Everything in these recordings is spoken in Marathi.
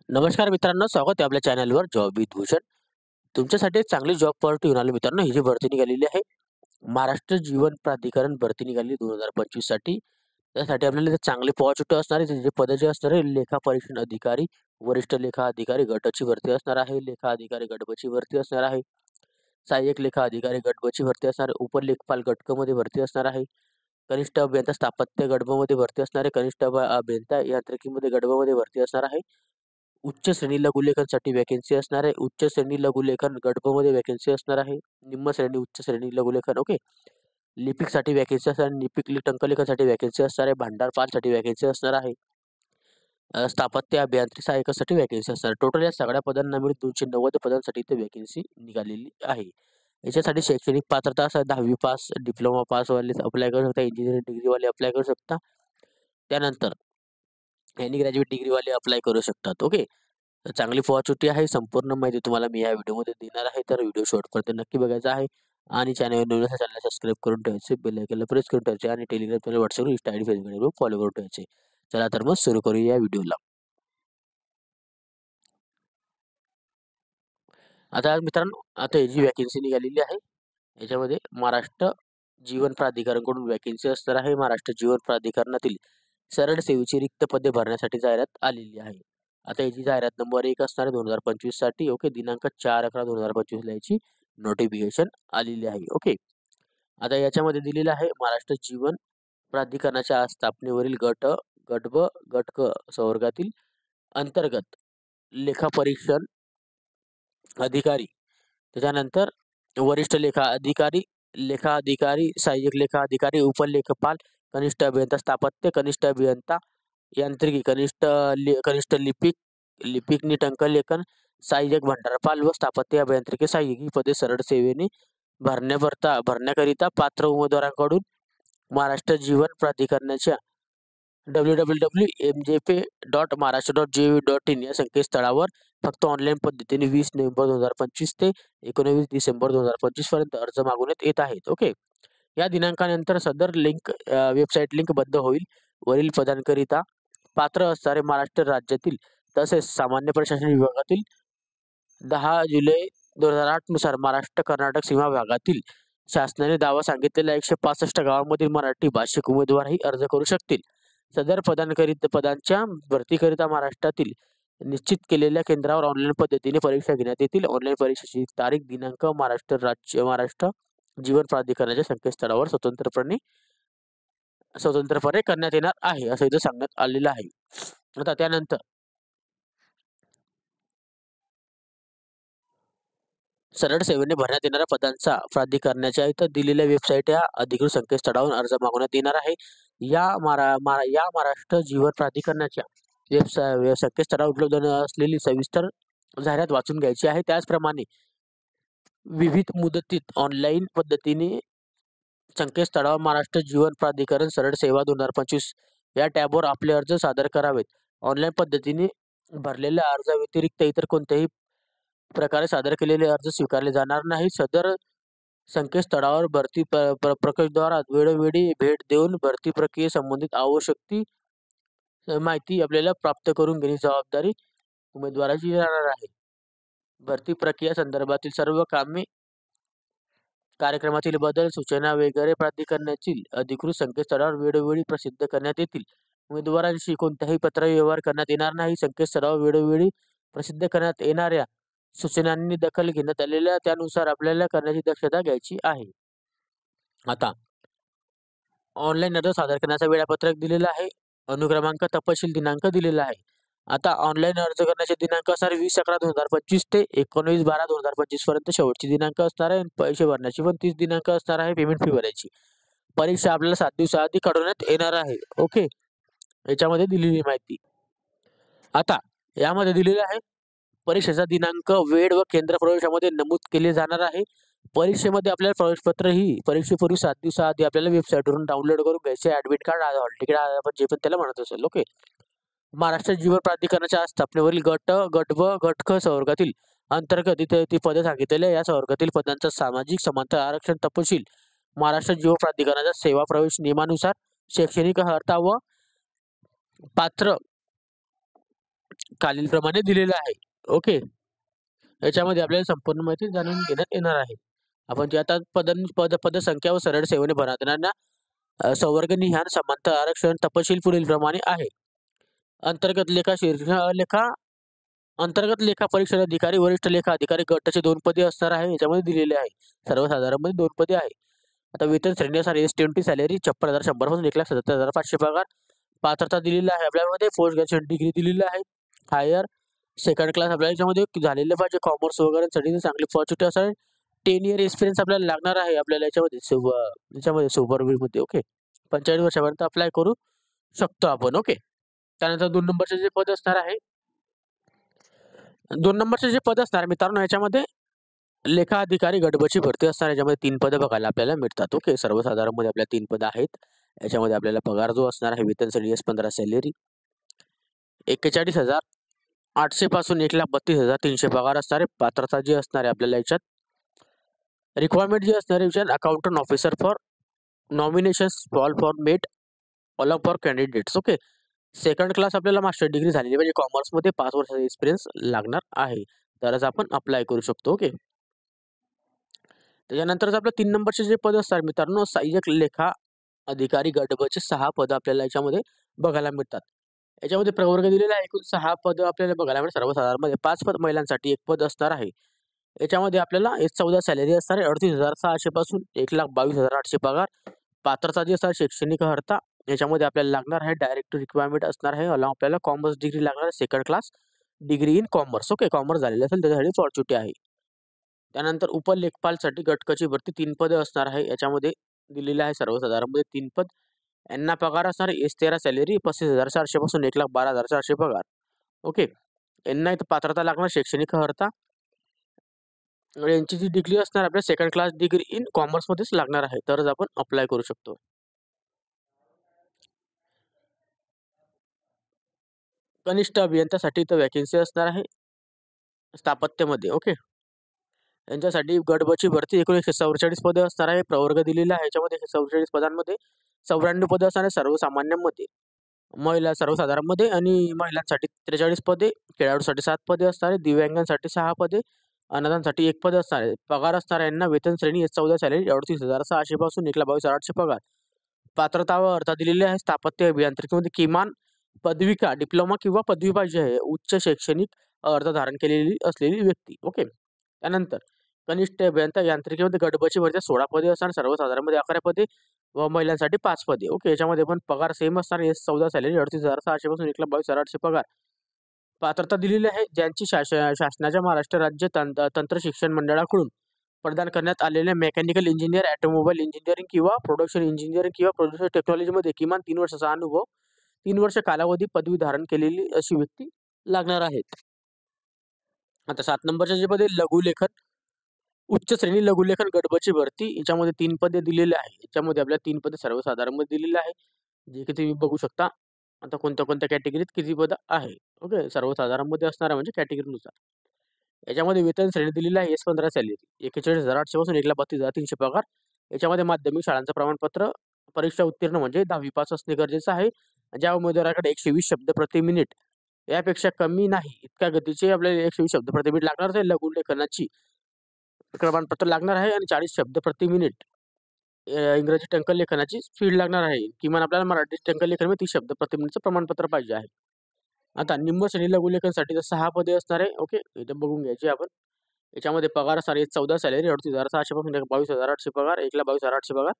नमस्कार मित्रांनो, स्वागत आहे आपल्या चॅनलवर जॉब विथ भूषण. तुमच्यासाठी एक चांगली जॉब ऑपॉर्च्युनिटी घेऊन आलो मित्रांनो. ही जी भरती निघालेली आहे, महाराष्ट्र जीवन प्राधिकरण भरती निघाली 2025 साठी. त्यासाठी आपल्याला इथे चांगली अपॉर्च्युनिटी असणार आहे. जे पद जे असणार आहे, लेखा परीक्षण अधिकारी, वरिष्ठ लेखा अधिकारी गटाची भरती असणार आहे, लेखा अधिकारी गट ब ची भरती असणार आहे, सहाय्यक लेखा अधिकारी गट ब ची भरती असणार आहे, उपलेखपाल गट क मध्ये भरती असणार आहे, कनिष्ठ अभियंता स्थापत्य गट ब मध्ये भरती असणार आहे, कनिष्ठ अभियंता यांत्रिकीमध्ये गट ब मध्ये भरती असणार आहे. उच्च श्रेणी लघुलेखनसाठी वॅकन्सी असणार आहे. उच्च श्रेणी लघुलेखन गट ब मध्ये वॅकन्सी असणार आहे. निम्न श्रेणी, उच्च श्रेणी लघुलेखन ओके. लिपिकसाठी वॅकन्सी असणार आहे. लिपिक टंकलेखनसाठी वॅकन्सी असणार आहे. भांडारपालसाठी वॅकन्सी असणार आहे. स्थापत्य अभियांत्रिकी सहाय्यकासाठी वॅकन्सी असणार आहे. टोटल या सगळ्या पदांना मिळून 290 पदांसाठी इथे वॅकन्सी निघालेली आहे. याच्यासाठी शैक्षणिक पात्रता असं 10वी पास, डिप्लोमा पास वाले अप्लाय करू शकता. इंजिनिअरिंग डिग्रीवाले अप्लाय करू शकता. त्यानंतर एनी ग्रॅज्युएट डिग्रीवाले अप्लाय करू शकतात. ओके. तर चांगली अपॉर्च्युनिटी आहे. संपूर्ण माहिती तुम्हाला मी या व्हिडिओमध्ये देणार आहे. तर व्हिडिओ शेवटपर्यंत नक्की बघायचा आहे आणि चॅनलवर नवीन असेल चॅनलला सबस्क्राईब करून ठेवायचे, बेल आयकॉनला प्रेस करून ठेवायचे आणि Telegram channel, WhatsApp, Insta ID, Facebook ID follow करून ठेवायचे. चला तर मग सुरू करूया या व्हिडिओला. आता मित्रांनो, आता ही जी वॅकन्सी निघालेली आहे, याच्यामध्ये महाराष्ट्र जीवन प्राधिकरणकडून वॅकन्सी असणार आहे. महाराष्ट्र जीवन प्राधिकरणातील सरळ सेवेची रिक्त पदे भरण्यासाठी जाहिरात आलेली आहे. आता याची जाहिरात नंबर 1 असणार आहे 2025 साठी. ओके. दिनांक 4/11/2025 ला याची नोटिफिकेशन आलेली आहे. ओके. आता याच्यामध्ये दिलेलं आहे महाराष्ट्र जीवन प्राधिकरणाच्या स्थापनेवरील गट ब, गट क संवर्गातील अंतर्गत लेखापरीक्षण अधिकारी, त्याच्यानंतर वरिष्ठ लेखा अधिकारी, सहाय्यक लेखा अधिकारी, उपलेखपाल, कनिष्ठ अभियंता स्थापत्य, कनिष्ठ अभियंता यांत्रिकी, कनिष्ठ लिपिक नी टंकलेखन, सहाय्यक भांडारपाल व स्थापत्य अभियांत्रिकी सहाय्यक ही पदे सरळ सेवेने भरण्याकरिता पात्र उमेदवारांकडून महाराष्ट्र जीवन प्राधिकरणाच्या www.mjp.maharashtra.gov.in या संकेतस्थळावर फक्त ऑनलाईन पद्धतीने 20 नोव्हेंबर 2025 ते 19 डिसेंबर 2025 पर्यंत अर्ज मागवण्यात येत आहेत. ओके. या दिनांकानंतर सदर वेबसाईट लिंक बंद होईल. वरील पदांकरिता पात्र असणारे महाराष्ट्र राज्यातील तसेच सामान्य प्रशासन विभागातील 10 जुलै 2008 नुसार महाराष्ट्र कर्नाटक सीमा भागातील शासनाने दावा सांगितलेल्या 165 गावांमधील मराठी भाषिक उमेदवारही अर्ज करू शकतील. सदर पदांच्या भरतीकरिता महाराष्ट्रातील निश्चित केलेल्या केंद्रावर ऑनलाईन पद्धतीने परीक्षा घेण्यात येतील. ऑनलाईन परीक्षेची तारीख, दिनांक महाराष्ट्र जीवन प्राधिकरणाच्या संकेतस्थळावर स्वतंत्रपणे करण्यात येणार आहे, असं इथं सांगण्यात आलेलं आहे. आता त्यानंतर सरळ सेवेने भरण्यात येणाऱ्या पदांचा प्राधिकरणाच्या इथं दिलेल्या वेबसाईट या अधिकृत संकेतस्थळावर अर्ज मागवण्यात येणार आहे. या महाराष्ट्र जीवन प्राधिकरणाच्या संकेतस्थळावर उपलब्ध असलेली सविस्तर जाहिरात वाचून घ्यायची आहे. त्याचप्रमाणे विविध मुदतीत ऑनलाईन पद्धतीने संकेतस्थळावर महाराष्ट्र जीवन प्राधिकरण सरळ सेवा 2025 या टॅबवर आपले अर्ज सादर करावेत. ऑनलाईन पद्धतीने भरलेल्या अर्जाव्यतिरिक्त इतर कोणत्याही प्रकारे सादर केलेले अर्ज स्वीकारले जाणार नाही. सदर संकेतस्थळावर भरती प्रकोष्ठद्वारा वेळोवेळी भेट देऊन भरती प्रक्रियेसंबंधित आवश्यक ती माहिती आपल्याला प्राप्त करून घेण्याची जबाबदारी उमेदवाराची राहणार आहे. भरती प्रक्रिया संदर्भातील सर्व कामे, कार्यक्रमातील बदल, सूचना वगैरे प्राधिकरणातील अधिकृत संकेतस्थळावर वेळोवेळी प्रसिद्ध करण्यात येतील. उमेदवारांशी कोणत्याही पत्रव्यवहार करण्यात येणार नाही. संकेतस्थळावर वेळोवेळी प्रसिद्ध करण्यात येणाऱ्या सूचनांनी दखल घेण्यात आलेल्या त्यानुसार आपल्याला करण्याची दक्षता घ्यायची आहे. आता ऑनलाईन अर्ज सादर करण्याचा वेळापत्रक दिलेला आहे. अनुक्रमांक, तपशील, दिनांक दिलेला आहे. आता ऑनलाईन अर्ज करण्याचे दिनांक असणार 20/11/2025 ते 19/12/2025 पर्यंत शेवटची दिनांक असणार आहे. पैसे भरण्याची पण 30 दिनांक असणार आहे. पेमेंट फी भरायची. परीक्षा आपल्याला 7 दिवसाआधी काढवण्यात येणार आहे. ओके. याच्यामध्ये दिलेली माहिती. आता यामध्ये दिलेलं आहे परीक्षेचा दिनांक, वेळ व केंद्र प्रवेशामध्ये नमूद केले जाणार आहे. परीक्षेमध्ये आपल्याला प्रवेशपत्र ही परीक्षेपूर्वी 7 दिवसाआधी आपल्याला वेबसाईटवरून डाउनलोड करून घ्यायचे. ऍडमिट कार्ड, हॉल तिकीट, आपण जे पण त्याला म्हणत असेल. ओके. महाराष्ट्र जीवन प्राधिकरणाच्या स्थापनेवरील गट ब, गट ख संवर्गातील अंतर्गत इथे ती पदे सांगितलेल्या या संवर्गातील पदांचा सामाजिक समांतर आरक्षण तपशील महाराष्ट्र जीवन प्राधिकरणाच्या सेवा प्रवेश नियमानुसार शैक्षणिक अर्हता व खालीलप्रमाणे दिलेलं आहे. ओके. याच्यामध्ये आपल्याला संपूर्ण माहिती जाणून घेण्यात येणार आहे. आपण जे आता पदसंख्या व सरळ सेवेने भरण्यात येणाऱ्या संवर्गनिहाय समांतर आरक्षण तपशील पुढीलप्रमाणे आहे. अंतर्गत लेखा लेखा अंतर्गत लेखा परीक्षण अधिकारी, वरिष्ठ लेखा अधिकारी गटाचे 2 पदे असणार आहे. याच्यामध्ये दिलेले आहे. सर्वसाधारणमध्ये 2 पदे आहे. आता वेतन श्रेणीनुसार एस-20 सॅलरी 56,100 पासून 1,77,500 पगार. पात्रता दिलेली आहे आपल्यामध्ये. पोस्ट ग्रॅज्युएशन डिग्री दिलेली आहे. हायर सेकंड क्लास आपल्याला याच्यामध्ये झालेलं पाहिजे. कॉमर्स वगैरेसाठी चांगली ऑपॉर्च्युनिटी असेल. 10 इयर एक्सपिरियन्स आपल्याला लागणार आहे आपल्याला याच्यामध्ये सुपरव्हिजनमध्ये. ओके. 45 वर्षापर्यंत अप्लाय करू शकतो आपण. ओके. त्यानंतर 2 नंबरचे जे पद असणार आहे 2 नंबरचे जे पद असणार मित्रांनो याच्यामध्ये लेखा अधिकारी गट ब ची भरती असणार. याच्यामध्ये 3 पदं बघायला आपल्याला मिळतात. ओके. सर्वसाधारणमध्ये आपल्याला 3 पदं आहेत. याच्यामध्ये आपल्याला पगार जो असणार आहे वेतन श्रेणी S-15 सॅलरी 41,800 पासून 1,32,300 पगार असणार आहे. पात्रता जी असणार आहे आपल्याला याच्यात रिक्वायरमेंट जी असणार आहे याच्यात accountant officer for nominations for met all for candidates. Okay. Second class आपल्याला मास्टर डिग्री झालेली म्हणजे कॉमर्समध्ये 5 वर्षाचा एक्सपिरियन्स लागणार आहे. तरच आपण अप्लाय करू शकतो. ओके. त्याच्यानंतरच आपल्या 3 नंबरचे जे पद असतात मित्रांनो सहाय्यक लेखा अधिकारी गट ब चे 6 पदं आपल्याला याच्यामध्ये बघायला मिळतात. याच्यामध्ये प्रवर्ग दिलेला आहे. एकूण 6 पदं आपल्याला बघायला मिळतात. सर्वसाधारणमध्ये 5 पद महिलांसाठी 1 पद असणार आहे. याच्यामध्ये आपल्याला S-14 सॅलरी असणार आहे 38,600 पासून 1,22,800 पगार. पात्रता जी असणार शैक्षणिक अर्हता याच्यामध्ये आपल्याला लागणार आहे डायरेक्ट रिक्वायरमेंट असणार आहे. आपल्याला कॉमर्स डिग्री लागणार आहे. Second class degree in commerce. Okay. Commerce झालेलं असेल त्याच्यासाठी ऑपॉर्च्युनिटी आहे. त्यानंतर उपलेखपालसाठी गटकची भरती 3 पदे असणार आहे. याच्यामध्ये दिलेलं आहे सर्वसाधारणमध्ये 3 पद. यांना पगार असणार S-13 सॅलरी 35,400 पासून 1,12,400 पगार. ओके. यांना इथं पात्रता लागणार शैक्षणिक अर्हता यांची जी डिग्री असणार आपल्या सेकंड क्लास डिग्री इन कॉमर्समध्येच लागणार आहे. तरच आपण अप्लाय करू शकतो. कनिष्ठ अभियंत्यासाठी इथं वॅकन्सी असणार आहे स्थापत्यामध्ये. ओके. यांच्यासाठी गट ब ची भरती एकूण 144 पदे असणार आहे. प्रवर्ग दिलेला आहे. याच्यामध्ये 144 पदांमध्ये 94 पदं असणार आहे सर्वसामान्यांमध्ये. महिला सर्वसाधारणमध्ये आणि महिलांसाठी 43 पदे, खेळाडूसाठी 7 पदे असणार आहे, दिव्यांगांसाठी 6 पदे, अनाथांसाठी 1 पद असणार आहे. पगार असणार यांना वेतन श्रेणी S-14 सॅलरी 38,600 पासून 1,22,800 पगार. पात्रता व अर्हता दिलेली आहे. स्थापत्य अभियांत्रिकीमध्ये किमान पदविका, डिप्लोमा किंवा पदवी पाहिजे आहे. उच्च शैक्षणिक अर्हता धारण केलेली असलेली व्यक्ती. ओके. त्यानंतर कनिष्ठ अभियंता यांत्रिकीमध्ये गट ब ची भरती 16 पदे असणार. सर्वसाधारणमध्ये 11 पदे व महिलांसाठी 5 पदे. ओके. याच्यामध्ये पण पगार सेम असणार. S-14 सॅलरी 38,600 पासून 1,22,800 पगार. पात्रता दिलेली आहे. ज्यांची शासनाच्या महाराष्ट्र राज्य तंत्र शिक्षण मंडळाकडून प्रदान करण्यात आलेल्या मेकॅनिकल इंजिनियर, ऑटोमोबाईल इंजिनिअरिंग किंवा प्रोडक्शन इंजिनिअरिंग किंवा प्रोडक्शन टेक्नॉलॉजीमध्ये किमान 3 वर्षाचा अनुभव, 3 वर्ष कालावधी पदवी धारण केलेली अशी व्यक्ती लागणार आहेत. आता 7 नंबरचे जे पद आहे लघुलेखन उच्च श्रेणी लघुलेखन गट ब ची भरती. याच्यामध्ये 3 पदे दिलेली आहे. याच्यामध्ये आपल्याला 3 पदे सर्वसाधारणमध्ये दिलेली आहे. जे की तुम्ही बघू शकता. आता कोणत्या कॅटेगरीत किती पदं आहे. ओके. सर्वसाधारणमध्ये असणार आहे म्हणजे कॅटेगरीनुसार. याच्यामध्ये वेतन श्रेणी दिलेली आहे S-15 सॅलरी 41,800 पासून 1,32,300 पगार. याच्यामध्ये माध्यमिक शाळांचं प्रमाणपत्र, परीक्षा उत्तीर्ण म्हणजे 10वी पास असणे गरजेचं आहे. ज्या उमेदवाराकडे 120 शब्द प्रति मिनिट यापेक्षा कमी नाही इतक्या गतीचे आपल्याला 120 शब्द प्रति मिनिट लागणार आहे. लघुलेखनाची प्रमाणपत्र लागणार आहे आणि 40 शब्द प्रति मिनिट इंग्रजी टंकलेखनाची स्पीड लागणार आहे. किमान आपल्याला मराठी टंकलेखनामध्ये 30 शब्द प्रति मिनिटचं प्रमाणपत्र पाहिजे आहे. आता निम्न श्रेणी लघुलेखनसाठी तर 6 पदे असणार आहे. ओके. इथे बघून घ्यायची आपण. याच्यामध्ये पगार असणार आहे 14 सॅलरी 38,600 पासून 1,22,800 पगार, 1,22,800 पगार.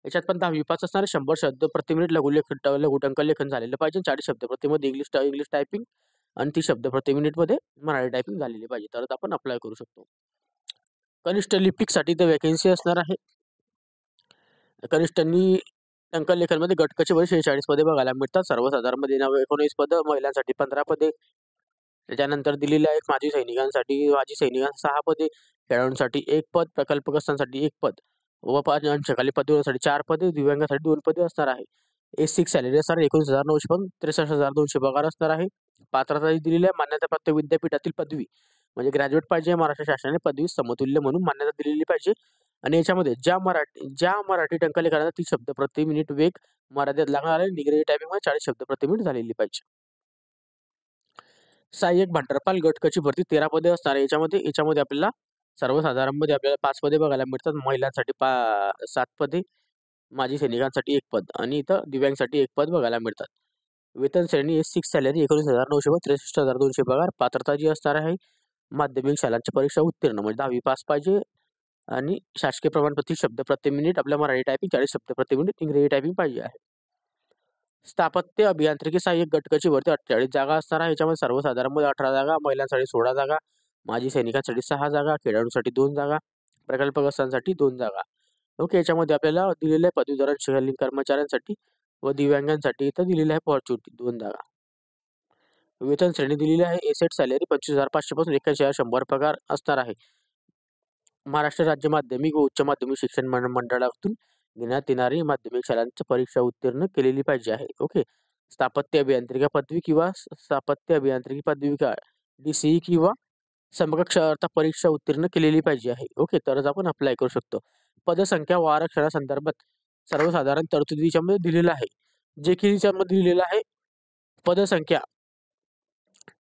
याच्यात पण 10वी पास असणार आहे. 100 शब्द प्रति मिनिट लघुटंकलेखन झालेलं पाहिजे. 40 शब्द प्रति मध्ये इंग्लिश टायपिंग आणि 30 शब्द प्रति मिनिटमध्ये मराठी टायपिंग झालेली पाहिजे. तरच आपण अप्लाय करू शकतो. कनिष्ठ लिपिकसाठी इथे वॅकन्सी असणार आहे. कनिष्ठ टंकलेखनमध्ये गटकची व 46 पदे बघायला मिळतात. सर्वसाधारणमध्ये 19 पदं, महिलांसाठी 15 पदे. त्याच्यानंतर दिलेले आहेत माजी सैनिकांसाठी 6 पदे, खेळाडूंसाठी 1 पद, प्रकल्पग्रस्तांसाठी 1 पद व 5 अंशकालीन पदवीसाठी 4 पदे, दिव्यांगासाठी 2 पदे असणार आहे. S-6 सॅलरी असणार 19,900 पासून 63,200 पगार असणार आहे. पात्रता दिलेली आहे मान्यताप्राप्त विद्यापीठातील पदवी म्हणजे ग्रॅज्युएट पाहिजे. महाराष्ट्र शासनाने पदवी समतुल्य म्हणून मान्यता दिलेली पाहिजे आणि याच्यामध्ये ज्या मराठी टंकलेखनाचा 30 शब्द प्रति मिनिट वेग मर्यादेत लागणार आहे. इंग्रजी टायपिंगमध्ये 40 शब्द प्रति मिनिट झालेली पाहिजे. सहाय्यक भांडारपाल गट कची भरती 13 पदे असणार आहे. याच्यामध्ये आपल्याला सर्वसाधारणमध्ये आपल्याला 5 पदे बघायला मिळतात. महिलांसाठी 7 पदे, माजी सैनिकांसाठी 1 पद आणि इथं दिव्यांगसाठी 1 पद बघायला मिळतात. वेतन श्रेणी एस-6 सॅलरी 19,900 व 63,200 पगार. पात्रता जी असणार आहे माध्यमिक शालांची परीक्षा उत्तीर्ण म्हणजे 10वी पास पाहिजे आणि शासकीय प्रमाणपत्र शब्द प्रति मिनिट आपल्या मराठी टायपिंग 40 शब्द प्रति मिनिट इंग्रजी टायपिंग पाहिजे आहे. स्थापत्य अभियांत्रिकी सहाय्यक घटकाची भरती 48 जागा असणार आहे. याच्यामध्ये सर्वसाधारणमध्ये 18 जागा, महिलांसाठी 16 जागा, माजी सैनिकांसाठी 6 जागा, खेळाडूंसाठी 2 जागा, प्रकल्पग्रस्तांसाठी 2 जागा. ओके. याच्यामध्ये आपल्याला दिलेलं आहे पदवीधर शालीन कर्मचाऱ्यांसाठी व दिव्यांगांसाठी इथं दिलेलं आहे पॉर्च्युनिटी 2 जागा. वेतन श्रेणी दिलेली आहे एसेट सॅलरी 25,500 पासून 81,100 पगार असणार आहे. महाराष्ट्र राज्य माध्यमिक व उच्च माध्यमिक शिक्षण मंडळातून घेण्यात येणारी माध्यमिक शाळांची परीक्षा उत्तीर्ण केलेली पाहिजे आहे. ओके. स्थापत्य अभियांत्रिकी पदवी किंवा स्थापत्य अभियांत्रिकी पदविका DCE किंवा समकक्ष अर्थ परीक्षा उत्तीर्ण केलेली पाहिजे आहे. ओके. तरच आपण अप्लाय करू शकतो. पदसंख्या व आरक्षणासंदर्भात सर्वसाधारण तरतुदीच्या मध्ये दिलेलं आहे. जे की याच्यामध्ये दिलेलं आहे पदसंख्या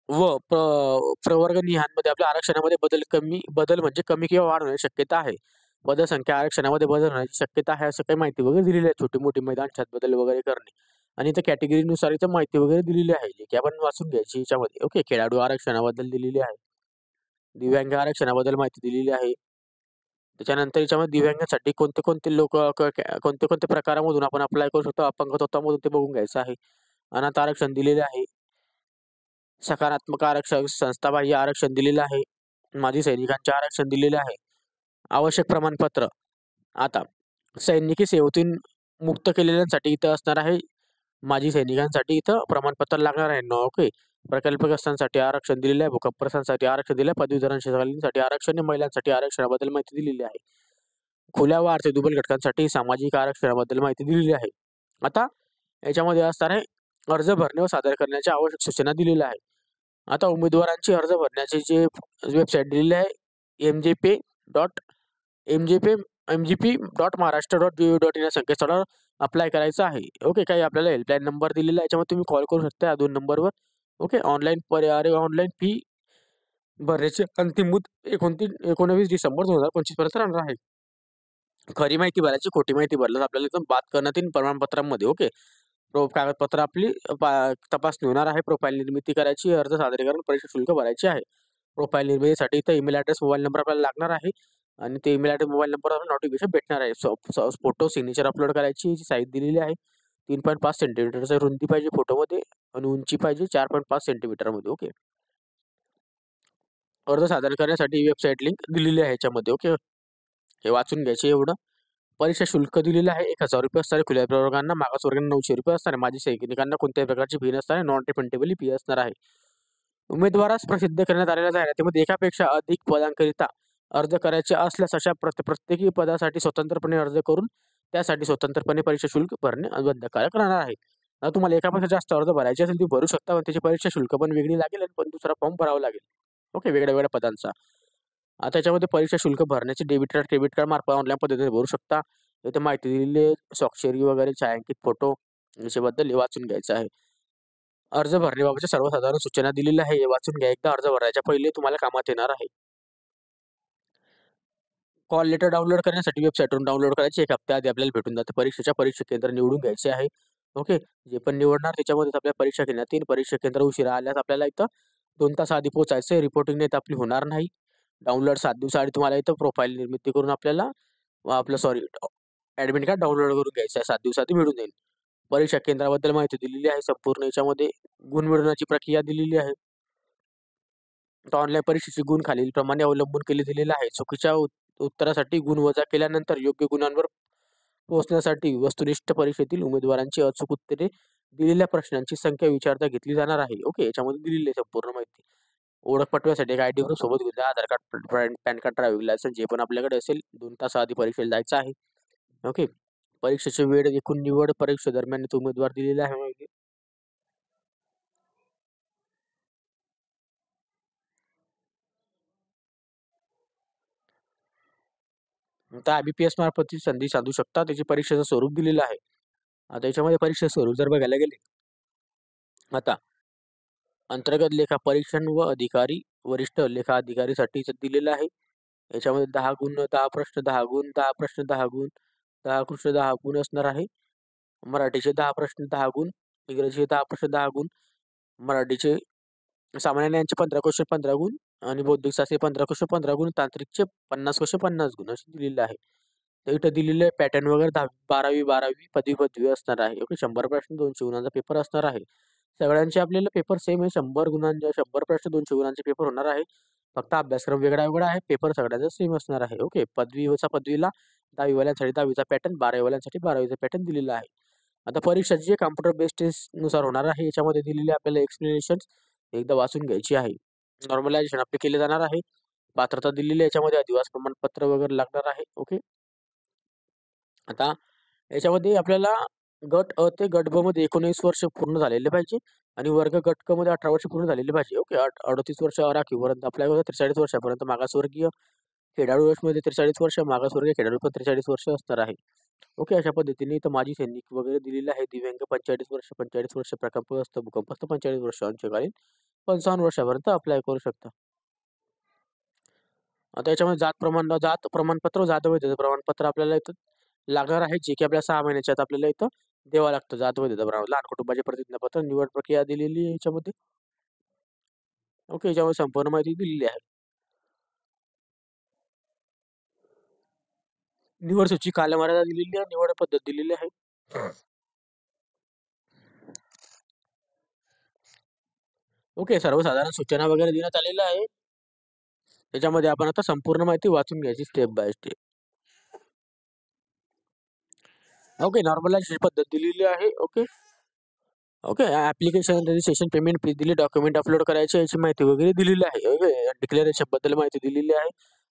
व प्रवर्ग निहांमध्ये आपल्या आरक्षणामध्ये बदल म्हणजे कमी किंवा वाढ होण्याची शक्यता आहे. पदसंख्या आरक्षणामध्ये बदल होण्याची शक्यता आहे असं काही माहिती वगैरे दिलेली आहे. छोटी-मोठी मैदानात बदल वगैरे करणे आणि इथं कॅटेगरीनुसार इथं माहिती वगैरे दिलेली आहे, जी की आपण वाचून घ्यायची याच्यामध्ये. ओके. खेळाडू आरक्षणाबद्दल दिलेली आहे. दिव्यांग आरक्षणाबद्दल माहिती दिलेली आहे. त्याच्यानंतर याच्यामध्ये दिव्यांगांसाठी कोणते-कोणते लोक कोणते-कोणते प्रकारामधून आपण अप्लाय करू शकतो, अपंगत्वामधून ते बघून घ्यायचं आहे. अनाथ आरक्षण दिलेले आहे. सकारात्मक आरक्षण, संस्थाबाह्य आरक्षण दिलेलं आहे. माजी सैनिकांचे आरक्षण दिलेले आहे. आवश्यक प्रमाणपत्र आता सैनिकी सेवेतून मुक्त केलेल्यांसाठी इथं असणार आहे. माजी सैनिकांसाठी इथं प्रमाणपत्र लागणार आहे. ओके. प्रकल्पग्रस्तांसाठी आरक्षण दिलेलं आहे. भूकंपग्रस्तांसाठी आरक्षण दिलं आहे. पदवीधरांसाठी आरक्षण, महिलांसाठी आरक्षणाबद्दल माहिती दिलेली आहे. खुल्या व आर्थिक दुर्बल घटकांसाठी सामाजिक आरक्षणाबद्दल माहिती दिलेली आहे. आता याच्यामध्ये असणार आहे अर्ज भरणे व सादर करण्याच्या आवश्यक सूचना दिलेल्या आहे. आता उमेदवारांची अर्ज भरण्याची जे वेबसाईट दिलेली आहे mgp.महाराष्ट्र.gov.in या संकेतस्थळावर अप्लाय करायचं आहे. ओके. काही आपल्याला हेल्पलाईन नंबर दिलेला आहे. याच्यामध्ये तुम्ही कॉल करू शकता या 2 नंबरवर. ओके. ऑनलाईन फी भरण्याची अंतिम मुदत 19 डिसेंबर 2025 पर्यंत राहणार आहे. खरी माहिती भरायची, खोटी माहिती भरल्यास आपल्याला इथून बाद करण्यात येईल प्रमाणपत्रांमध्ये. ओके. कागदपत्र आपली तपासणी होणार आहे. प्रोफाईल निर्मिती करायची, अर्ज सादरीकरण, परीक्षा शुल्क भरायचे आहे. प्रोफाईल निर्मितीसाठी इथं ईमेल ॲड्रेस, मोबाईल नंबर आपल्याला लागणार आहे आणि ते ईमेल ॲड्रेस, मोबाईल नंबरवर नोटिफिकेशन भेटणार आहे. फोटो, सिग्नेचर अपलोड करायची साईज दिलेली आहे. 3.5 सेंटीमीटरची रुंदी पाहिजे फोटोमध्ये आणि उंची पाहिजे 4.5 सेंटीमीटरमध्ये. ओके. अर्ज सादर करण्यासाठी वेबसाईट लिंक दिलेली आहे याच्यामध्ये. ओके. हे वाचून घ्यायचे एवढं. परीक्षा शुल्क दिलेलं आहे 1,000 रुपये असणारे. खुल्या प्रवर्गांना, मागासवर्गीयांना 900 रुपये असणार आहे. माजी सैनिकांना कोणत्याही प्रकारची फी नसणार आहे. नॉन रिफंडेबल फी असणार आहे. उमेदवारास प्रसिद्ध करण्यात आलेल्या जाहिरातीमध्ये एकापेक्षा अधिक पदांकरिता अर्ज करायचे असल्यास अशा प्रत्येकी पदासाठी स्वतंत्रपणे अर्ज करून त्यासाठी स्वतंत्रपणे परीक्षा शुल्क भरणे बंधनकारक राहणार आहे. तुम्हाला एकापेक्षा जास्त अर्ज भरायचे असेल तुम्ही भरू शकता, पण त्याची परीक्षा शुल्क पण वेगळी लागेल आणि पण दुसरा फॉर्म भरावा लागेल. ओके. वेगळ्या पदांचा. त्याच्यामध्ये परीक्षा शुल्क भरण्याचे डेबिट कार्ड, क्रेडिट कार्ड मार्फत ऑनलाईन पद्धतीने भरू शकता. इथे माहिती दिलेली आहे. स्वाक्षरी वगैरे, छायांकित फोटो याच्याबद्दल हे वाचून घ्यायचं आहे. अर्ज भरण्याबाबतच्या सर्वसाधारण सूचना दिलेल्या आहे. हे वाचून घ्या एकदा. अर्ज भरायच्या पहिले तुम्हाला कामात येणार आहे. कॉल लेटर डाउनलोड करण्यासाठी वेबसाईटवरून डाउनलोड करायची. 1 हप्त्याआधी आपल्याला भेटून जाते. परीक्षा केंद्र निवडून घ्यायचे आहे. ओके. जे पण निवडणार त्याच्यामध्ये आपल्याला परीक्षा घेण्यात येईल. परीक्षा केंद्र उशिरा आल्यास आपल्याला इथं 2 तास आधी पोहोचायचं आहे. रिपोर्टिंग नाही तर आपली होणार नाही. डाउनलोड 7 दिवसाआधी तुम्हाला इथं प्रोफाईल निर्मिती करून आपल्याला ॲडमिट कार्ड डाउनलोड करून घ्यायचं आहे. 7 दिवसाआधी मिळून जाईल. परीक्षा केंद्राबद्दल माहिती दिलेली आहे. संपूर्ण याच्यामध्ये गुण मिळवण्याची प्रक्रिया दिलेली आहे. ऑनलाईन परीक्षेचे गुण खालीलप्रमाणे अवलंबून केले दिलेले आहे. चुकीच्या उत्तरासाठी गुण वजा केल्यानंतर योग्य गुणांवर पोहोचण्यासाठी वस्तुनिष्ठ परीक्षेतील उमेदवारांची अचूक उत्तरे दिलेल्या प्रश्नांची संख्या विचारता घेतली जाणार आहे. ओके. याच्यामध्ये दिलेली आहे संपूर्ण माहिती. ओळख पटवायसाठी एक आयडी प्रूफ सोबत घेऊन जा. Aadhaar card, PAN card, driving licence जे पण आपल्याकडे असेल. 2 तास आधी परीक्षेला जायचं आहे. ओके. परीक्षेची वेळ, एकूण निवड, परीक्षे दरम्यान उमेदवार दिलेला आहे. आता IBPS मार्फत संधी साधू शकता. त्याची परीक्षेचं स्वरूप दिलेलं आहे. आता याच्यामध्ये परीक्षेचं स्वरूप जर बघायला गेले आता अंतर्गत लेखा परीक्षण व अधिकारी वरिष्ठ लेखा अधिकारीसाठी दिलेलं आहे. याच्यामध्ये 10 गुण, 10 प्रश्न, 10 गुण, 10 प्रश्न, 10 गुण, 10 प्रश्न, 10 गुण असणार आहे. मराठीचे 10 प्रश्न, 10 गुण, इंग्रजीचे 10 प्रश्न, 10 गुण, मराठीचे सामान्य ज्ञानचे 15 क्वेश्चन, 15 गुण आणि बौद्धिक शास्त्र 15 क्वेश्चन, 15 गुण, तांत्रिकचे 50 क्वेश्चन, 50 गुण असे दिलेले आहे. तर इथं दिलेले पॅटर्न वगैरे 10वी, 12वी, पदवी असणार आहे. ओके, 100 प्रश्न, 200 गुणांचा पेपर असणार आहे. सगळ्यांचे आपल्याला पेपर सेम आहे. 100 गुणांचे 100 प्रश्न, 200 गुणांचे पेपर होणार आहे. फक्त अभ्यासक्रम वेगळा आहे. पेपर सगळ्यांचा सेम असणार आहे. ओके, पदवीला 10वी वाल्यांसाठी 10वीचा पॅटर्न, 12वी वाल्यांसाठी 12वीचा पॅटर्न दिलेला आहे. आता परीक्षा जी कॉम्प्युटर बेस्ड टेस्टनुसार होणार आहे. याच्यामध्ये दिलेले आपल्याला एक्सप्लेनेशन एकदा वाचून घ्यायची आहे. नॉर्मलायझेशन आपले केले जाणार आहे. पात्रता दिलेली आहे. याच्यामध्ये आदिवासी प्रमाणपत्र वगैरे लागणार आहे. ओके, आता याच्यामध्ये आपल्याला गट अ ते गट ब मध्ये 19 वर्ष पूर्ण झालेले पाहिजे आणि वर्ग गट क मध्ये 18 वर्ष पूर्ण झालेले पाहिजे. ओके, 38 वर्ष राखीवपर्यंत अप्लाय होतं, 43 वर्षापर्यंत मागासवर्गीय खेळाडू मध्ये 43 वर्ष, मागासवर्गीय खेळाडू पण 43 वर्ष असणार आहे. ओके, अशा पद्धतीने इथं माजी सैनिक वगैरे दिलेले आहे. दिव्यांग 45 वर्ष, प्रकल्पग्रस्त, भूकंपस्थ 45 वर्ष, अंशकालीन 55 वर्षापर्यंत अप्लाय करू शकता. आता याच्यामध्ये जात प्रमाणपत्र, जात वैधता प्रमाणपत्र आपल्याला इथं लागणार आहे, जे की आपल्या 6 महिन्याच्या आत आपल्याला इथं द्यावं लागतं. जात वैधता प्रमाण, लहान कुटुंबाचे प्रतिज्ञापत्र, निवड प्रक्रिया दिलेली आहे याच्यामध्ये. ओके, याच्यामध्ये संपूर्ण माहिती दिलेली आहे. निवड सूची कालमर्यादा दिलेली आहे, निवड पद्धत दिलेली आहे. ओके, सर्वसाधारण सूचना वगैरे देण्यात आलेल्या आहे. त्याच्यामध्ये आपण आता संपूर्ण माहिती वाचून घ्यायची step by step. Okay, normalization पद्धत दिलेली आहे. Okay okay, application registration payment fee दिली, डॉक्युमेंट अपलोड करायचे याची माहिती वगैरे दिलेली आहे. ओके, डिक्लेरेशन बद्दल माहिती दिलेली आहे.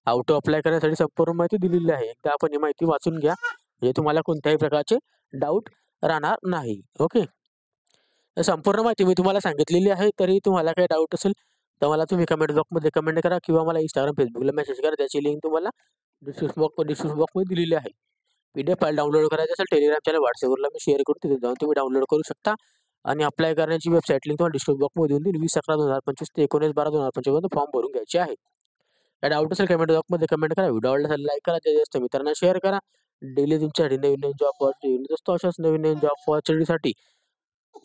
हाऊ टू अप्लाय करण्यासाठी संपूर्ण माहिती दिलेली आहे. एकदा आपण ही माहिती वाचून घ्या, म्हणजे तुम्हाला कोणत्याही प्रकारचे डाऊट राहणार नाही. ओके, संपूर्ण माहिती मी तुम्हाला सांगितलेली आहे. तरी तुम्हाला काही डाऊट असेल तर मला तुम्ही कमेंट बॉक्समध्ये कमेंट करा किंवा मला इंस्टाग्राम, फेसबुकला मेसेज करा. त्याची लिंक तुम्हाला डिस्क्रिप्शन बॉक्समध्ये दिलेली आहे. PDF फाईल डाउनलोड करायची असेल टेलिग्राम चॅनल, WhatsAppवरला मी शेअर करून तिथे जाऊन तुम्ही डाउनलोड करू शकता आणि अप्लाय करण्याची वेबसाईट लिंक तुम्हाला डिस्क्रिप्शन बॉक्समध्ये देऊन देईल. 20/11/2025 ते 19/12/2025 फॉर्म भरून घ्यायचे आहे. काय डाऊट असेल कमेंट बॉक्समध्ये कमेंट करा. व्हिडिओ आवडला असेल लाईक करा, जास्त मित्रांना शेअर करा. डेली तुमच्यासाठी नवीन जॉब ऑपॉर्च्युनिटी असतो. अशाच नवीन जॉब ऑपॉर्च्युनिटीसाठी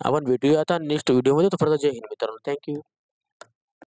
आपण भेटूया आता नेक्स्ट व्हिडिओमध्ये. तोपर्यंत जय हिंद मित्रांनो. थँक्यू.